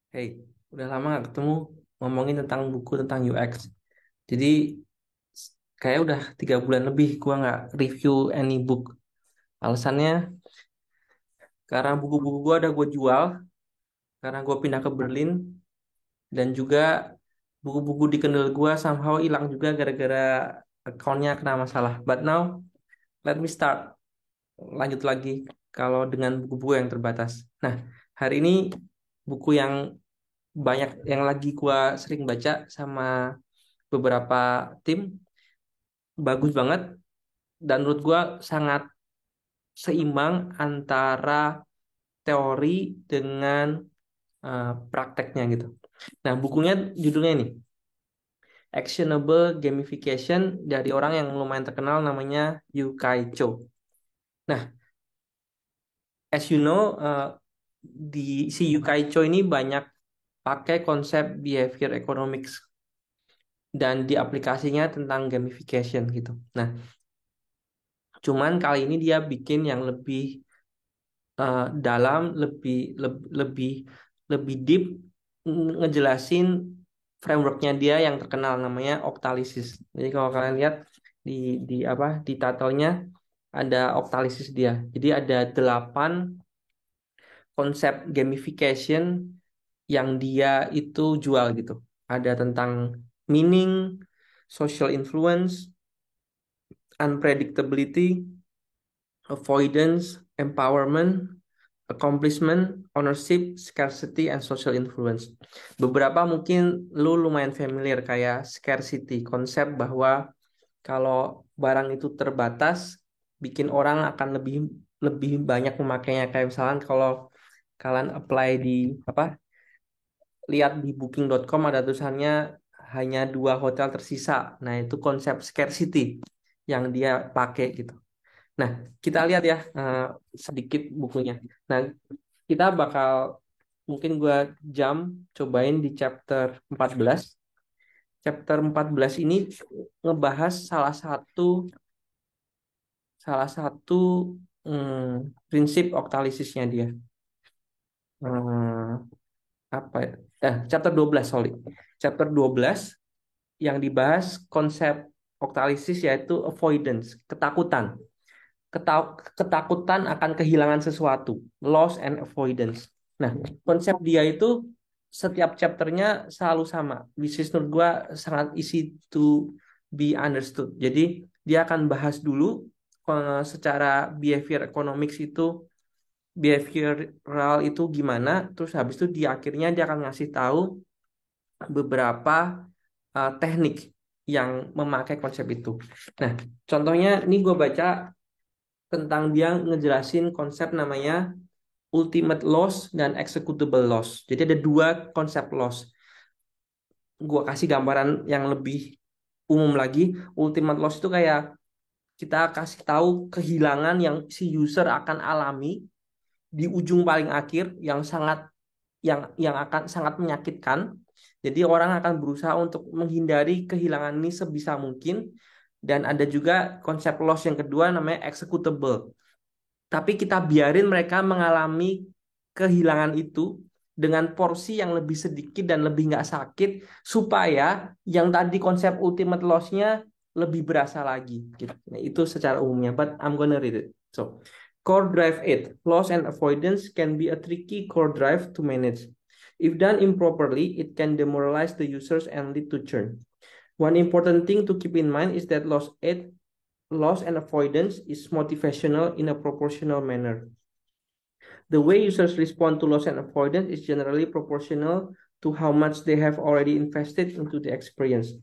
Hey, udah lama gak ketemu ngomongin tentang buku tentang UX. Jadi kayak udah 3 bulan lebih gua nggak review any book. Alasannya karena buku-buku gua udah gue jual karena gue pindah ke Berlin dan juga buku-buku di Kindle gua somehow hilang juga gara-gara accountnya kena masalah. But now let me start lanjut lagi kalau dengan buku-buku yang terbatas. Nah, hari ini buku yang banyak yang lagi gua sering baca sama beberapa tim bagus banget dan menurut gua sangat seimbang antara teori dengan prakteknya gitu. Nah, bukunya judulnya ini Actionable Gamification dari orang yang lumayan terkenal namanya Yukai Cho. Nah, as you know, di si Yukai Cho ini banyak pakai konsep behavior economics dan di aplikasinya tentang gamification gitu. Nah, cuman kali ini dia bikin yang lebih dalam, lebih lebih deep ngejelasin frameworknya dia yang terkenal namanya Octalysis. Jadi kalau kalian lihat di di title-nya ada Octalysis dia. Jadi ada 8 konsep gamification yang dia itu jual gitu. Ada tentang meaning, social influence, unpredictability, avoidance, empowerment, accomplishment, ownership, scarcity, and social influence. Beberapa mungkin lu lumayan familiar kayak scarcity, konsep bahwa kalau barang itu terbatas, bikin orang akan lebih lebih banyak memakainya. Kayak misalkan kalau kalian apply di lihat di booking.com ada tulisannya hanya 2 hotel tersisa. Nah, itu konsep scarcity yang dia pakai gitu. Nah, kita lihat ya sedikit bukunya. Nah, kita bakal mungkin gua jam cobain di chapter 14. Chapter 14 ini ngebahas salah satu prinsip oktalisisnya dia. Hmm, apa ya? Chapter 12, sorry. Chapter 12 yang dibahas konsep oktalisis yaitu avoidance, ketakutan. Ketakutan akan kehilangan sesuatu, loss and avoidance. Nah, konsep dia itu setiap chapternya selalu sama, which is menurut gue sangat easy to be understood. Jadi dia akan bahas dulu secara behavior economics itu, behavioral itu gimana, terus habis itu di akhirnya dia akan ngasih tahu beberapa teknik yang memakai konsep itu. Nah, contohnya ini gue baca tentang dia ngejelasin konsep namanya ultimate loss dan executable loss. Jadi ada 2 konsep loss. Gua kasih gambaran yang lebih umum lagi. Ultimate loss itu kayak kita kasih tahu kehilangan yang si user akan alami di ujung paling akhir yang akan sangat menyakitkan. Jadi orang akan berusaha untuk menghindari kehilangan ini sebisa mungkin. Dan ada juga konsep loss yang kedua namanya executable. Tapi kita biarin mereka mengalami kehilangan itu dengan porsi yang lebih sedikit dan lebih nggak sakit supaya yang tadi konsep ultimate loss-nya lebih berasa lagi gitu. Nah, itu secara umumnya, but I'm gonna read it. So, core drive 8, loss and avoidance can be a tricky core drive to manage. If done improperly, it can demoralize the users and lead to churn. One important thing to keep in mind is that loss and avoidance is motivational in a proportional manner. The way users respond to loss and avoidance is generally proportional to how much they have already invested into the experience.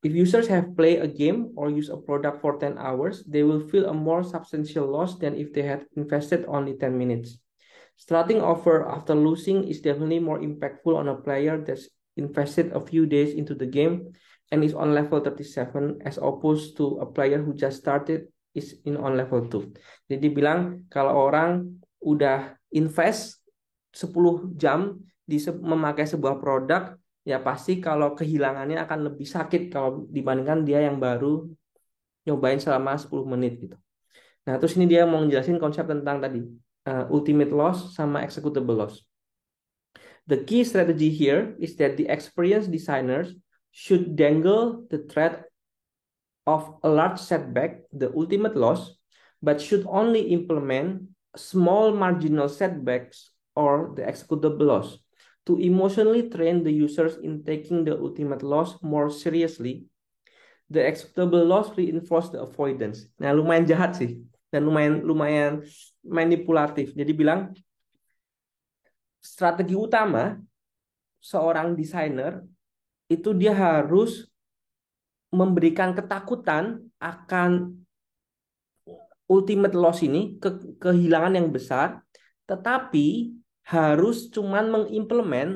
If users have played a game or used a product for 10 hours, they will feel a more substantial loss than if they had invested only 10 minutes. Starting over after losing is definitely more impactful on a player that's invested a few days into the game and is on level 37 as opposed to a player who just started is in on level 2. Jadi bilang kalau orang udah invest 10 jam memakai sebuah produk, ya pasti kalau kehilangannya akan lebih sakit kalau dibandingkan dia yang baru nyobain selama 10 menit gitu. Nah, terus ini dia mau ngejelasin konsep tentang tadi ultimate loss sama executable loss. The key strategy here is that the experienced designers should dangle the threat of a large setback, the ultimate loss, but should only implement small marginal setbacks or the executable loss to emotionally train the users in taking the ultimate loss more seriously. The executable loss reinforce the avoidance. Nah, lumayan jahat sih dan lumayan lumayan manipulatif. Jadi bilang strategi utama seorang desainer itu dia harus memberikan ketakutan akan ultimate loss ini, kehilangan yang besar, tetapi harus cuman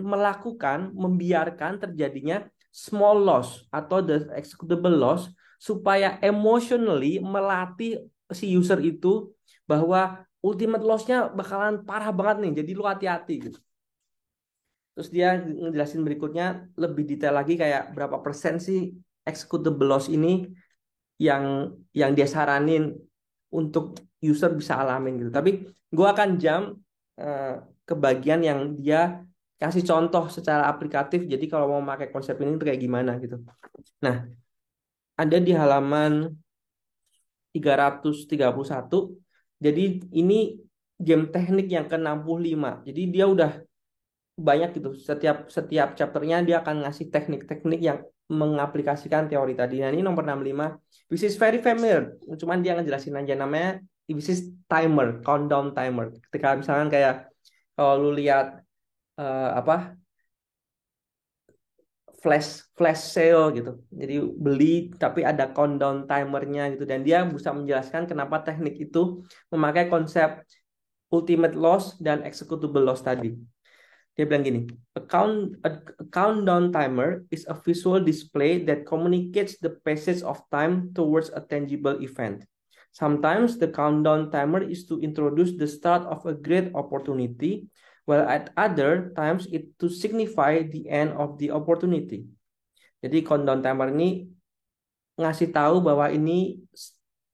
melakukan, membiarkan terjadinya small loss atau the executable loss supaya emotionally melatih si user itu bahwa ultimate loss-nya bakalan parah banget nih, jadi lu hati-hati gitu. Terus dia ngejelasin berikutnya lebih detail lagi kayak berapa persen sih executable loss ini yang dia saranin untuk user bisa alamin gitu. Tapi gue akan ke bagian yang dia kasih contoh secara aplikatif. Jadi kalau mau pakai konsep ini tuh kayak gimana gitu. Nah, ada di halaman 331. Jadi ini game teknik yang ke-65. Jadi dia udah banyak gitu. Setiap setiap chapternya dia akan ngasih teknik-teknik yang mengaplikasikan teori tadi. Nah, ini nomor 65. Which is very familiar. Cuman dia ngejelasin aja namanya which is timer, countdown timer. Ketika misalkan kayak kalau lu lihat apa flash sale gitu. Jadi beli tapi ada countdown timernya gitu dan dia bisa menjelaskan kenapa teknik itu memakai konsep ultimate loss dan executable loss tadi. Dia bilang gini, a countdown timer is a visual display that communicates the passage of time towards a tangible event. Sometimes the countdown timer is to introduce the start of a great opportunity, while at other times it to signify the end of the opportunity. Jadi countdown timer ini ngasih tahu bahwa ini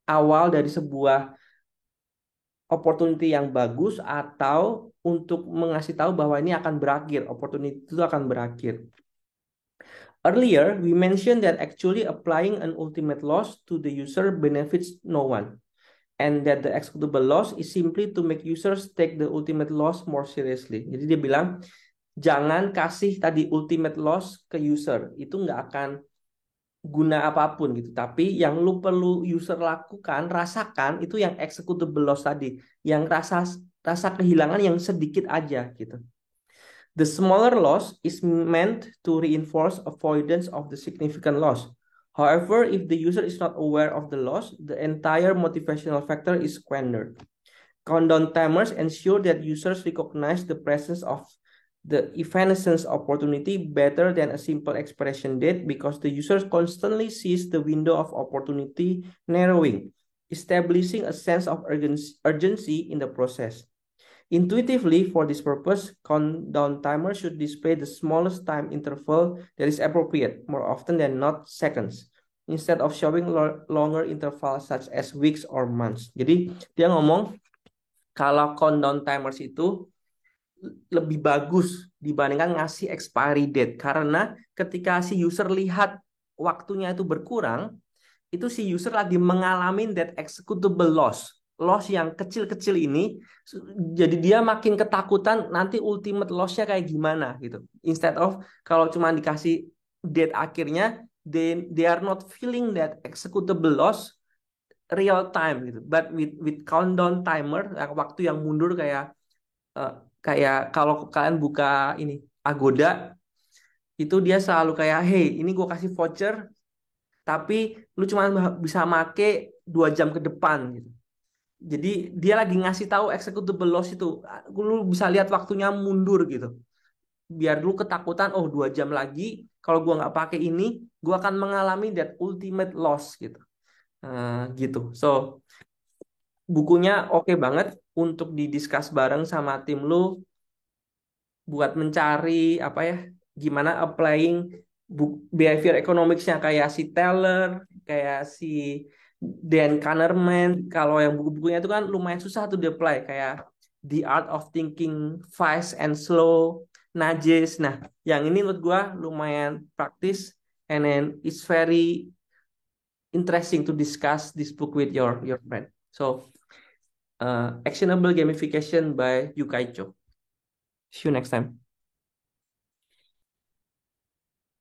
awal dari sebuah opportunity yang bagus atau untuk mengasih tahu bahwa ini akan berakhir, opportunity itu akan berakhir. Earlier, we mentioned that actually applying an ultimate loss to the user benefits no one, and that the executable loss is simply to make users take the ultimate loss more seriously. Jadi dia bilang, jangan kasih tadi ultimate loss ke user, itu nggak akan guna apapun gitu. Tapi yang lu perlu user lakukan, rasakan itu yang executable loss tadi, yang rasa kehilangan yang sedikit aja gitu. The smaller loss is meant to reinforce avoidance of the significant loss. However, if the user is not aware of the loss, the entire motivational factor is squandered. Countdown timers ensure that users recognize the presence of the evanescence opportunity better than a simple expiration date because the user constantly sees the window of opportunity narrowing, establishing a sense of urgency in the process. Intuitively, for this purpose, countdown timer should display the smallest time interval that is appropriate, more often than not seconds, instead of showing longer intervals such as weeks or months. Jadi dia ngomong kalau countdown timers itu lebih bagus dibandingkan ngasih expiry date karena ketika si user lihat waktunya itu berkurang, itu si user lagi mengalami that executable loss yang kecil-kecil ini, jadi dia makin ketakutan nanti ultimate loss-nya kayak gimana gitu. Instead of kalau cuma dikasih date akhirnya, they are not feeling that executable loss real time gitu. But with countdown timer, waktu yang mundur kayak kalau kalian buka ini Agoda, itu dia selalu kayak, hey ini gue kasih voucher, tapi lu cuma bisa make 2 jam ke depan gitu. Jadi dia lagi ngasih tahu executable loss itu, lu bisa lihat waktunya mundur gitu. Biar lu ketakutan, oh 2 jam lagi, kalau gua nggak pakai ini, gua akan mengalami that ultimate loss gitu. Gitu. So bukunya oke banget untuk didiskus bareng sama tim lu buat mencari apa ya, gimana applying behavior economics-nya kayak si Taylor, kayak si Dan Kahneman. Kalau yang buku-bukunya itu kan lumayan susah tuh di apply kayak The Art of Thinking Fast and Slow, Najis. Nah, yang ini menurut gue lumayan praktis, and then it's very interesting to discuss this book with your friend. So, Actionable Gamification by Yukai Cho. See you next time.